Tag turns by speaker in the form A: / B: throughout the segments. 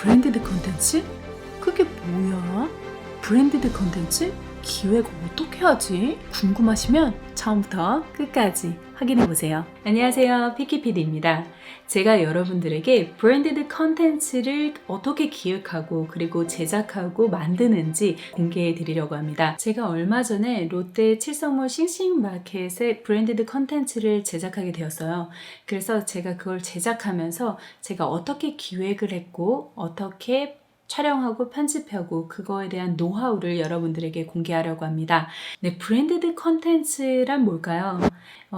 A: 브랜디드 컨텐츠? 그게 뭐야? 브랜디드 컨텐츠? 기획 어떻게 하지? 궁금하시면 처음부터 끝까지 확인해보세요. 안녕하세요, 피키피디입니다. 제가 여러분들에게 브랜디드 컨텐츠를 어떻게 기획하고 그리고 제작하고 만드는지 공개해 드리려고 합니다. 제가 얼마 전에 롯데 칠성몰 싱싱마켓에 브랜디드 컨텐츠를 제작하게 되었어요. 그래서 제가 그걸 제작하면서 제가 어떻게 기획을 했고 어떻게 촬영하고 편집하고 그거에 대한 노하우를 여러분들에게 공개하려고 합니다. 네, 브랜디드 컨텐츠란 뭘까요?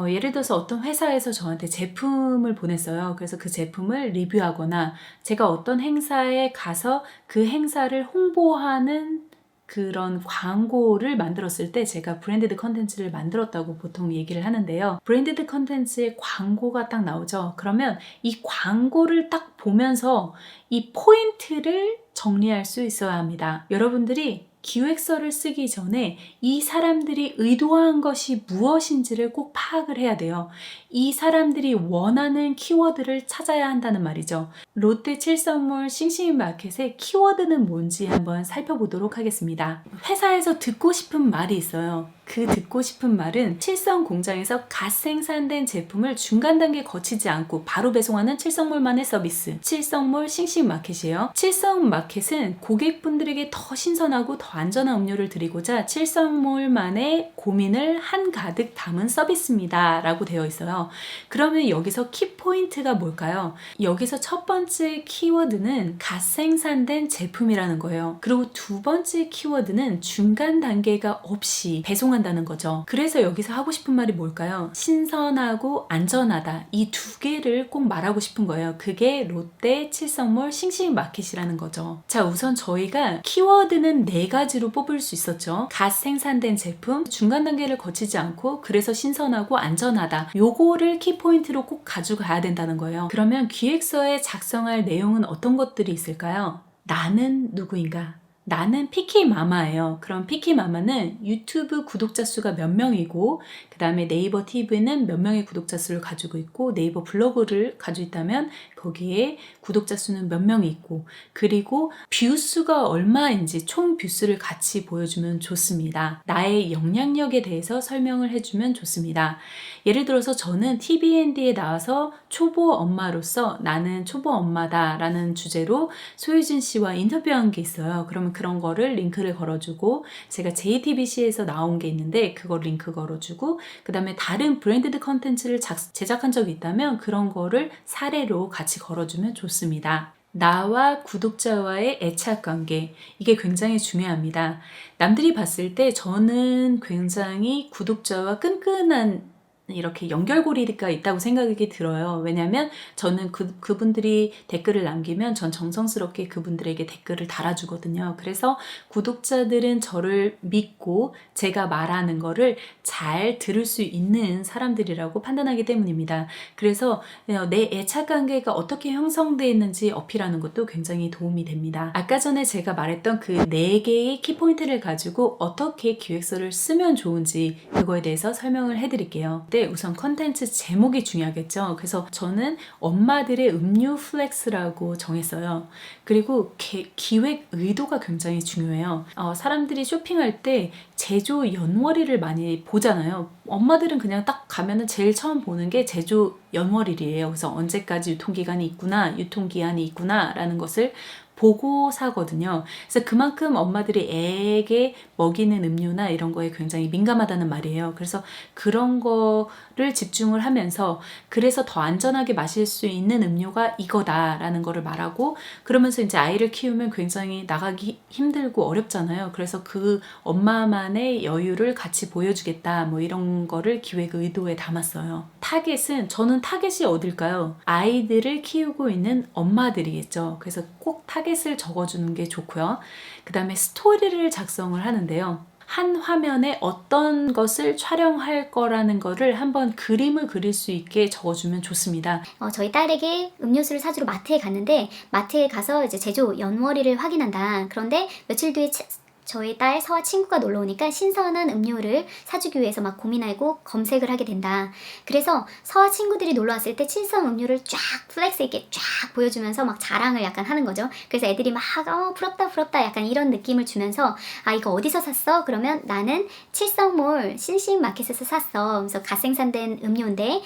A: 예를 들어서 어떤 회사에서 저한테 제품을 보냈어요. 그래서 그 제품을 리뷰하거나 제가 어떤 행사에 가서 그 행사를 홍보하는 그런 광고를 만들었을 때 제가 브랜디드 컨텐츠를 만들었다고 보통 얘기를 하는데요. 브랜디드 컨텐츠의 광고가 딱 나오죠. 그러면 이 광고를 딱 보면서 이 포인트를 정리할 수 있어야 합니다. 여러분들이 기획서를 쓰기 전에 이 사람들이 의도한 것이 무엇인지를 꼭 파악을 해야 돼요. 이 사람들이 원하는 키워드를 찾아야 한다는 말이죠. 롯데 칠성몰 싱싱마켓의 키워드는 뭔지 한번 살펴보도록 하겠습니다. 회사에서 듣고 싶은 말이 있어요. 그 듣고 싶은 말은 칠성 공장에서 갓 생산된 제품을 중간 단계 거치지 않고 바로 배송하는 칠성몰만의 서비스. 칠성몰 싱싱마켓이에요. 칠성마켓은 고객분들에게 더 신선하고 더 안전한 음료를 드리고자 칠성몰만의 고민을 한가득 담은 서비스입니다. 라고 되어 있어요. 그러면 여기서 키포인트가 뭘까요? 여기서 첫 번째 키워드는 갓 생산된 제품이라는 거예요. 그리고 두 번째 키워드는 중간 단계가 없이 배송한다는 거죠. 그래서 여기서 하고 싶은 말이 뭘까요? 신선하고 안전하다. 이 두 개를 꼭 말하고 싶은 거예요. 그게 롯데 칠성몰 싱싱마켓이라는 거죠. 자, 우선 저희가 키워드는 4가지로 뽑을 수 있었죠. 갓 생산된 제품, 중간 단계를 거치지 않고 그래서 신선하고 안전하다. 요거를 키포인트로 꼭 가져가야 된다는 거예요. 그러면 기획서에 작성할 내용은 어떤 것들이 있을까요? 나는 누구인가? 나는 피키마마예요. 그럼 피키마마는 유튜브 구독자 수가 몇 명이고 그 다음에 네이버 TV는 몇 명의 구독자 수를 가지고 있고 네이버 블로그를 가지고 있다면 거기에 구독자 수는 몇 명이 있고 그리고 뷰 수가 얼마인지 총 뷰 수를 같이 보여주면 좋습니다. 나의 영향력에 대해서 설명을 해주면 좋습니다. 예를 들어서 저는 TVND에 나와서 초보 엄마로서 나는 초보 엄마다 라는 주제로 소유진 씨와 인터뷰한 게 있어요. 그러면 그런 거를 링크를 걸어주고 제가 JTBC에서 나온 게 있는데 그걸 링크 걸어주고 그 다음에 다른 브랜디드 컨텐츠를 제작한 적이 있다면 그런 거를 사례로 같이 걸어주면 좋습니다. 나와 구독자와의 애착관계, 이게 굉장히 중요합니다. 남들이 봤을 때 저는 굉장히 구독자와 끈끈한 이렇게 연결고리가 있다고 생각이 들어요. 왜냐하면 저는 그분들이 댓글을 남기면 전 정성스럽게 그분들에게 댓글을 달아주거든요. 그래서 구독자들은 저를 믿고 제가 말하는 거를 잘 들을 수 있는 사람들이라고 판단하기 때문입니다. 그래서 내 애착관계가 어떻게 형성되어 있는지 어필하는 것도 굉장히 도움이 됩니다. 아까 전에 제가 말했던 그 4개의 키포인트를 가지고 어떻게 기획서를 쓰면 좋은지 그거에 대해서 설명을 해드릴게요. 우선 컨텐츠 제목이 중요하겠죠. 그래서 저는 엄마들의 음료 플렉스라고 정했어요. 그리고 기획 의도가 굉장히 중요해요. 사람들이 쇼핑할 때 제조 연월일을 많이 보잖아요. 엄마들은 그냥 딱 가면은 제일 처음 보는 게 제조 연월일이에요. 그래서 언제까지 유통기간이 있구나, 유통기한이 있구나 라는 것을 보고 사거든요. 그래서 그만큼 엄마들이 애에게 먹이는 음료나 이런 거에 굉장히 민감하다는 말이에요. 그래서 그런 거를 집중을 하면서 그래서 더 안전하게 마실 수 있는 음료가 이거다라는 거를 말하고 그러면서 이제 아이를 키우면 굉장히 나가기 힘들고 어렵잖아요. 그래서 그 엄마만의 여유를 같이 보여주겠다 뭐 이런 거를 기획 의도에 담았어요. 저는 타겟이 어딜까요? 아이들을 키우고 있는 엄마들이겠죠. 그래서 꼭 타겟을 적어주는 게 좋고요. 그 다음에 스토리를 작성을 하는데요. 한 화면에 어떤 것을 촬영할 거라는 거를 한번 그림을 그릴 수 있게 적어주면 좋습니다.
B: 저희 딸에게 음료수를 사주러 마트에 갔는데 마트에 가서 이제 제조 연월일을 확인한다. 그런데 며칠 뒤에 저희 딸 서아 친구가 놀러 오니까 신선한 음료를 사주기 위해서 막 고민하고 검색을 하게 된다. 그래서 서아 친구들이 놀러 왔을 때 칠성 음료를 쫙 플렉스 있게 쫙 보여주면서 막 자랑을 약간 하는 거죠. 그래서 애들이 막 부럽다 부럽다 약간 이런 느낌을 주면서 아 이거 어디서 샀어? 그러면 나는 칠성몰 신식마켓에서 샀어. 그래서 갓생산된 음료인데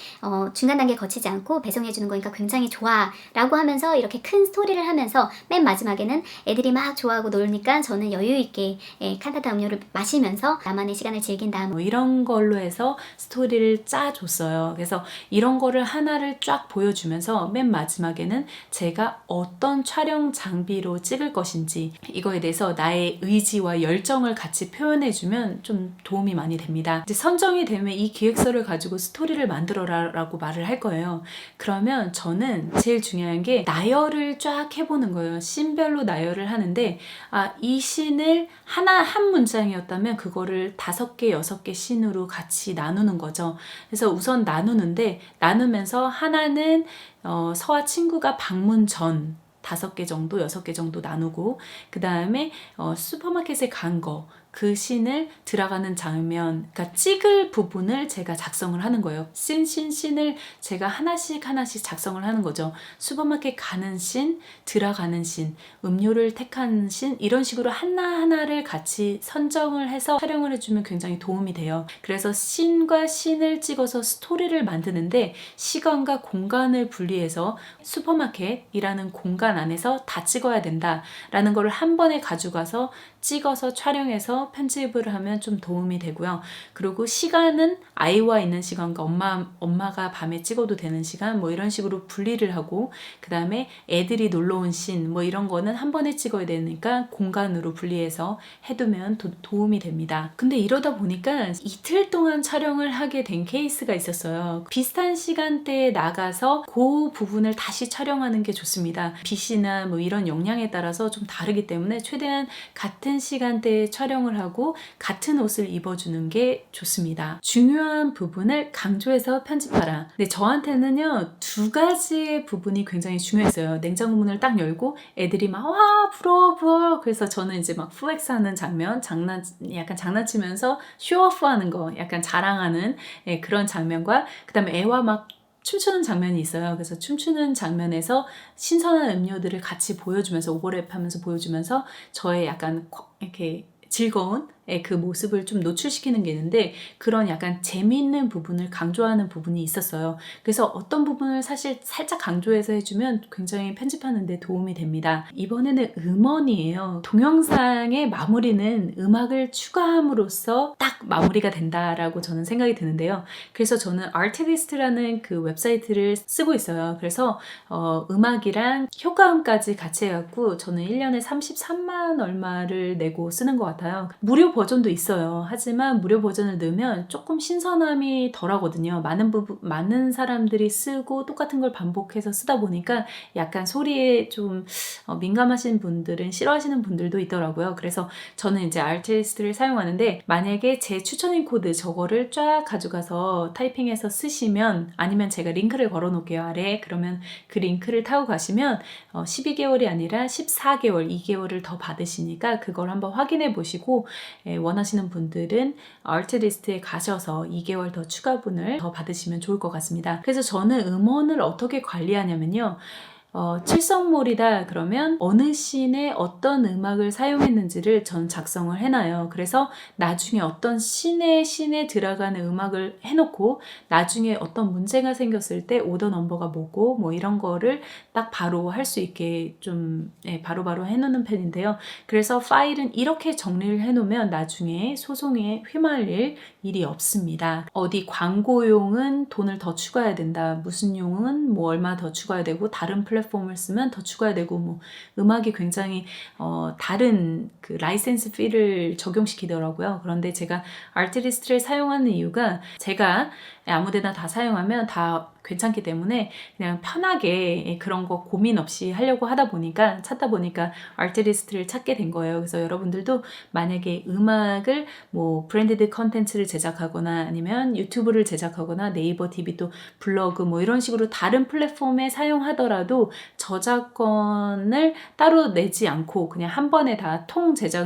B: 중간 단계 거치지 않고 배송해주는 거니까 굉장히 좋아 라고 하면서 이렇게 큰 스토리를 하면서 맨 마지막에는 애들이 막 좋아하고 놀니까 저는 여유 있게 칸타타 음료를 마시면서 나만의 시간을 즐긴다.
A: 뭐 이런 걸로 해서 스토리를 짜줬어요. 그래서 이런 거를 하나를 쫙 보여주면서 맨 마지막에는 제가 어떤 촬영 장비로 찍을 것인지 이거에 대해서 나의 의지와 열정을 같이 표현해주면 좀 도움이 많이 됩니다. 이제 선정이 되면 이 기획서를 가지고 스토리를 만들어라 라고 말을 할 거예요. 그러면 저는 제일 중요한 게 나열을 쫙 해보는 거예요. 씬별로 나열을 하는데 이 씬을 한 문장이었다면 그거를 5개, 6개 씬으로 같이 나누는 거죠. 그래서 우선 나누면서 하나는 서아 친구가 방문 전 5개 정도, 6개 정도 나누고 그 다음에 슈퍼마켓에 간 거, 그 씬을 들어가는 장면, 그러니까 찍을 부분을 제가 작성을 하는 거예요. 씬을 제가 하나씩 작성을 하는 거죠. 슈퍼마켓 가는 씬, 들어가는 씬, 음료를 택하는 씬, 이런 식으로 하나하나를 같이 선정을 해서 촬영을 해주면 굉장히 도움이 돼요. 그래서 씬과 씬을 찍어서 스토리를 만드는데 시간과 공간을 분리해서 슈퍼마켓이라는 공간 안에서 다 찍어야 된다라는 거를 한 번에 가져가서 찍어서 촬영해서 편집을 하면 좀 도움이 되고요. 그리고 시간은 아이와 있는 시간과 엄마가 밤에 찍어도 되는 시간 뭐 이런 식으로 분리를 하고 그 다음에 애들이 놀러 온 씬 뭐 이런 거는 한 번에 찍어야 되니까 공간으로 분리해서 해두면 도움이 됩니다. 근데 이러다 보니까 이틀 동안 촬영을 하게 된 케이스가 있었어요. 비슷한 시간대에 나가서 그 부분을 다시 촬영하는 게 좋습니다. 빛이나 뭐 이런 역량에 따라서 좀 다르기 때문에 최대한 같은 시간대에 촬영을 하고 같은 옷을 입어주는 게 좋습니다. 중요한 부분을 강조해서 편집하라. 근데 저한테는요 2가지의 부분이 굉장히 중요했어요. 냉장고 문을 딱 열고 애들이 막 와 부러워 그래서 저는 이제 막 플렉스하는 장면, 약간 장난치면서 쇼오프하는 거, 약간 자랑하는 그런 장면과 그 다음에 애와 막 춤추는 장면이 있어요. 그래서 춤추는 장면에서 신선한 음료들을 같이 보여주면서 오버랩하면서 보여주면서 저의 약간 이렇게 즐거운 그 모습을 좀 노출시키는 게 있는데 그런 약간 재미있는 부분을 강조하는 부분이 있었어요. 그래서 어떤 부분을 사실 살짝 강조해서 해주면 굉장히 편집하는 데 도움이 됩니다. 이번에는 음원이에요. 동영상의 마무리는 음악을 추가함으로써 딱 마무리가 된다라고 저는 생각이 드는데요. 그래서 저는 Artlist라는 그 웹사이트를 쓰고 있어요. 그래서 음악이랑 효과음까지 같이 해갖고 저는 1년에 33만 얼마를 내고 쓰는 것 같아요. 무료 버전도 있어요. 하지만 무료 버전을 넣으면 조금 신선함이 덜하거든요. 많은 사람들이 쓰고 똑같은 걸 반복해서 쓰다 보니까 약간 소리에 좀 민감하신 분들은 싫어하시는 분들도 있더라고요. 그래서 저는 이제 Artlist를 사용하는데 만약에 제 추천인 코드 저거를 쫙 가져가서 타이핑해서 쓰시면 아니면 제가 링크를 걸어 놓을게요. 아래에. 그러면 그 링크를 타고 가시면 12개월이 아니라 14개월, 2개월을 더 받으시니까 그걸 한번 확인해 보시고 원하시는 분들은 Artlist에 가셔서 2개월 더 추가분을 더 받으시면 좋을 것 같습니다. 그래서 저는 음원을 어떻게 관리하냐면요. 칠성몰이다 그러면 어느 씬에 어떤 음악을 사용했는지를 전 작성을 해놔요. 그래서 나중에 어떤 씬에 들어가는 음악을 해놓고 나중에 어떤 문제가 생겼을 때 오더 넘버가 뭐고 뭐 이런 거를 딱 바로 할 수 있게 좀 바로바로 해놓는 편인데요. 그래서 파일은 이렇게 정리를 해놓으면 나중에 소송에 휘말릴 일이 없습니다. 어디 광고용은 돈을 더 추가해야 된다. 무슨 용은 뭐 얼마 더 추가해야 되고 다른 플랫폼을 쓰면 더 추가해야 되고 뭐 음악이 굉장히 다른 그 라이센스 피를 적용시키더라고요. 그런데 제가 Artlist를 사용하는 이유가 제가 아무데나 다 사용하면 다 괜찮기 때문에 그냥 편하게 그런 거 고민 없이 하려고 찾다 보니까 Artlist를 찾게 된 거예요. 그래서 여러분들도 만약에 음악을 뭐 브랜디드 컨텐츠를 제작하거나 아니면 유튜브를 제작하거나 네이버 TV 또 블로그 뭐 이런 식으로 다른 플랫폼에 사용하더라도 저작권을 따로 내지 않고 그냥 한 번에 다 통 제작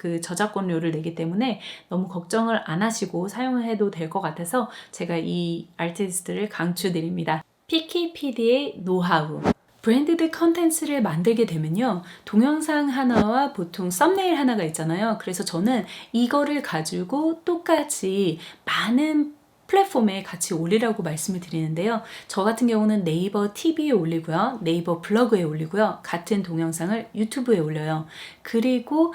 A: 그 저작권료를 내기 때문에 너무 걱정을 안 하시고 사용해도 될 것 같아서 제가 이 아티스트를 강추드립니다. 피키PD의 노하우. 브랜디드 컨텐츠를 만들게 되면요, 동영상 하나와 보통 썸네일 하나가 있잖아요. 그래서 저는 이거를 가지고 똑같이 많은 플랫폼에 같이 올리라고 말씀을 드리는데요. 저 같은 경우는 네이버 TV에 올리고요, 네이버 블로그에 올리고요, 같은 동영상을 유튜브에 올려요. 그리고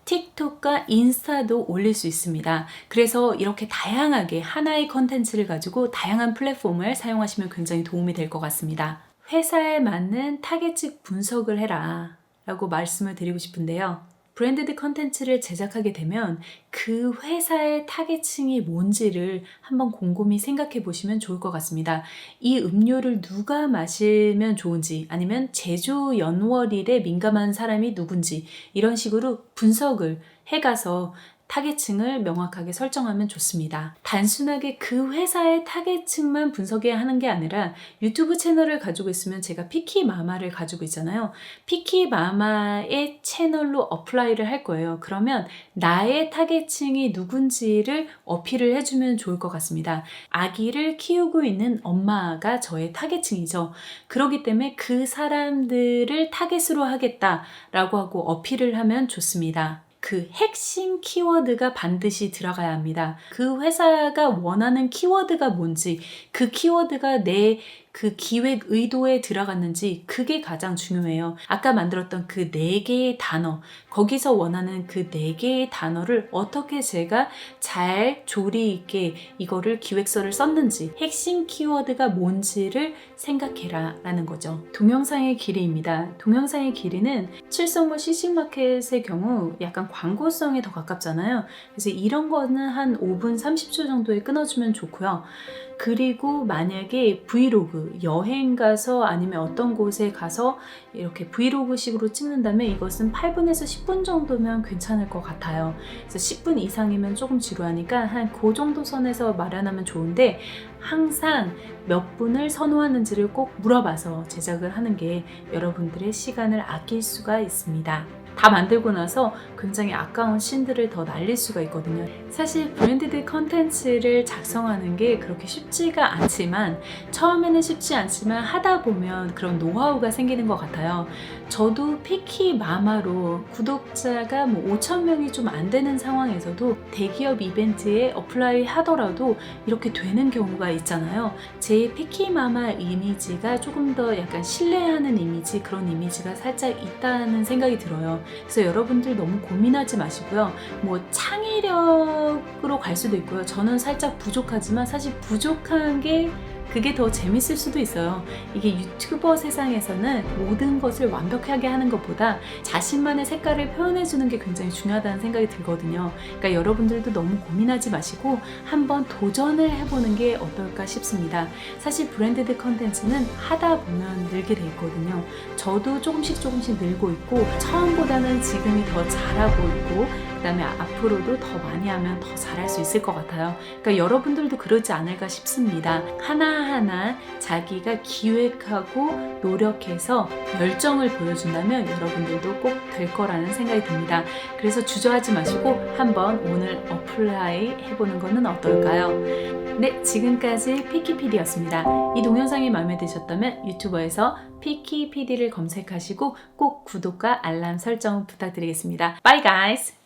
A: 틱톡과 인스타도 올릴 수 있습니다. 그래서 이렇게 다양하게 하나의 컨텐츠를 가지고 다양한 플랫폼을 사용하시면 굉장히 도움이 될 것 같습니다. 회사에 맞는 타겟층 분석을 해라 라고 말씀을 드리고 싶은데요. 브랜디드 컨텐츠를 제작하게 되면 그 회사의 타겟층이 뭔지를 한번 곰곰이 생각해 보시면 좋을 것 같습니다. 이 음료를 누가 마시면 좋은지, 아니면 제조 연월일에 민감한 사람이 누군지, 이런 식으로 분석을 해가서 타겟층을 명확하게 설정하면 좋습니다. 단순하게 그 회사의 타겟층만 분석해야 하는 게 아니라 유튜브 채널을 가지고 있으면 제가 피키마마를 가지고 있잖아요. 피키마마의 채널로 어플라이를 할 거예요. 그러면 나의 타겟층이 누군지를 어필을 해주면 좋을 것 같습니다. 아기를 키우고 있는 엄마가 저의 타겟층이죠. 그렇기 때문에 그 사람들을 타겟으로 하겠다라고 하고 어필을 하면 좋습니다. 그 핵심 키워드가 반드시 들어가야 합니다. 그 회사가 원하는 키워드가 뭔지, 그 키워드가 내 그 기획 의도에 들어갔는지, 그게 가장 중요해요. 아까 만들었던 그 4개의 단어, 거기서 원하는 그 4개의 단어를 어떻게 제가 잘 조리 있게 이거를 기획서를 썼는지, 핵심 키워드가 뭔지를 생각해라 라는 거죠. 동영상의 길이입니다. 동영상의 길이는 칠성몰 CC마켓의 경우 약간 광고성에 더 가깝잖아요. 그래서 이런 거는 한 5분 30초 정도에 끊어주면 좋고요. 그리고 만약에 브이로그, 여행 가서 아니면 어떤 곳에 가서 이렇게 브이로그 식으로 찍는다면 이것은 8분에서 10분 정도면 괜찮을 것 같아요. 그래서 10분 이상이면 조금 지루하니까 한 그 정도 선에서 마련하면 좋은데, 항상 몇 분을 선호하는지를 꼭 물어봐서 제작을 하는 게 여러분들의 시간을 아낄 수가 있습니다. 다 만들고 나서 굉장히 아까운 씬들을 더 날릴 수가 있거든요. 사실 브랜디드 컨텐츠를 작성하는 게 그렇게 쉽지가 않지만, 처음에는 쉽지 않지만 하다 보면 그런 노하우가 생기는 것 같아요. 저도 피키마마로 구독자가 5,000명이 좀 안 되는 상황에서도 대기업 이벤트에 어플라이 하더라도 이렇게 되는 경우가 있잖아요. 제 피키마마 이미지가 조금 더 약간 신뢰하는 이미지, 그런 이미지가 살짝 있다는 생각이 들어요. 그래서 여러분들 너무 고민하지 마시고요. 창의력으로 갈 수도 있고요. 저는 살짝 부족하지만 사실 부족한 게 그게 더 재밌을 수도 있어요. 이게 유튜버 세상에서는 모든 것을 완벽하게 하는 것보다 자신만의 색깔을 표현해주는 게 굉장히 중요하다는 생각이 들거든요. 그러니까 여러분들도 너무 고민하지 마시고 한번 도전을 해보는 게 어떨까 싶습니다. 사실 브랜디드 컨텐츠는 하다 보면 늘게 돼 있거든요. 저도 조금씩 늘고 있고, 처음보다는 지금이 더 잘하고 있고, 그 다음에 앞으로도 더 많이 하면 더 잘할 수 있을 것 같아요. 그러니까 여러분들도 그러지 않을까 싶습니다. 하나하나 자기가 기획하고 노력해서 열정을 보여준다면 여러분들도 꼭 될 거라는 생각이 듭니다. 그래서 주저하지 마시고 한번 오늘 어플라이 해보는 거는 어떨까요? 네, 지금까지 피키PD였습니다. 이 동영상이 마음에 드셨다면 유튜버에서 피키PD를 검색하시고 꼭 구독과 알람 설정 부탁드리겠습니다. Bye guys!